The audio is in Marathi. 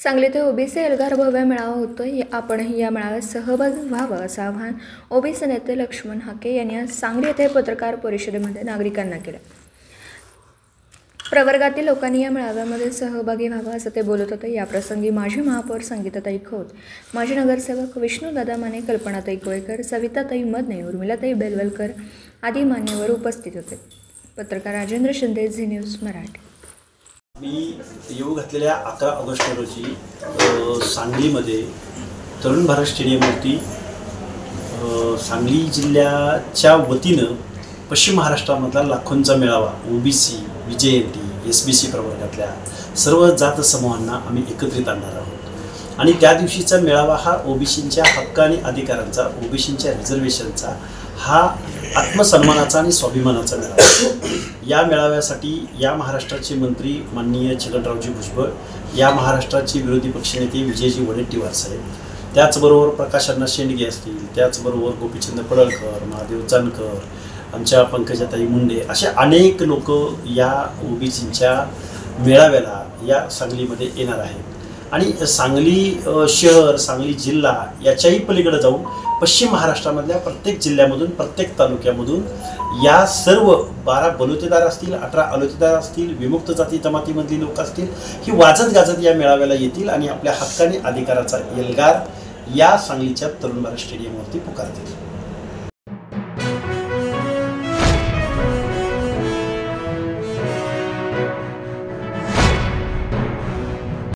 सांगलीत ओबीसी एल्गार भव्य मेळावा होतोय. आपणही या मेळाव्यात सहभागी व्हावं असं आवाहन ओबीसी नेते लक्ष्मण हाके यांनी आज सांगली येथे पत्रकार परिषदेमध्ये नागरिकांना केलं. प्रवर्गातील लोकांनी या मेळाव्यामध्ये सहभागी व्हावं असं ते बोलत होते. याप्रसंगी माजी महापौर संगीताताई खोत, माजी नगरसेवक विष्णुदादा माने, कल्पनाताई कोळेकर, सविताताई मदने, उर्मिलाताई बेलवलकर आदी मान्यवर उपस्थित होते. पत्रकार राजेंद्र शिंदे, झी न्यूज मराठी. मी येऊ घातलेल्या 11 ऑगस्ट रोजी सांगलीमध्ये तरुण भारत स्टेडियमवरती सांगली जिल्ह्याच्या वतीनं पश्चिम महाराष्ट्रामधला लाखोंचा मेळावा ओबीसी, VJNT, SBC प्रवर्गातल्या सर्व जात समूहांना आम्ही एकत्रित आणणार आहोत. आणि त्या दिवशीचा मेळावा हा ओबीसींच्या हक्क आणि अधिकारांचा, ओबीसींच्या रिझर्वेशनचा हा आत्मसन्मानाचा आणि स्वाभिमानाचा मेळावा. या मेळाव्यासाठी या महाराष्ट्राचे मंत्री माननीय छगनरावजी भुजबळ, या महाराष्ट्राचे विरोधी पक्षनेते विजयजी वडेट्टीवार साहेब, त्याचबरोबर प्रकाश अण्णा शेंडगे असतील, त्याचबरोबर गोपीचंद पडळकर, महादेव जानकर, आमच्या पंकजाताई मुंडे, असे अनेक लोक या ओबीसींच्या मेळाव्याला या सांगलीमध्ये येणार आहेत. आणि सांगली शहर, सांगली जिल्हा याच्याही पलीकडे जाऊन पश्चिम महाराष्ट्रामधल्या प्रत्येक जिल्ह्यामधून, प्रत्येक तालुक्यामधून या सर्व 12 बलुतेदार असतील, 18 अलोतेदार असतील, विमुक्त जाती जमातीमधली लोक असतील, ही वाजत गाजत या मेळाव्याला येतील आणि आपल्या हक्क आणि अधिकाराचा एल्गार या सांगलीच्या तरुण भारत स्टेडियमवरती पुकारतील.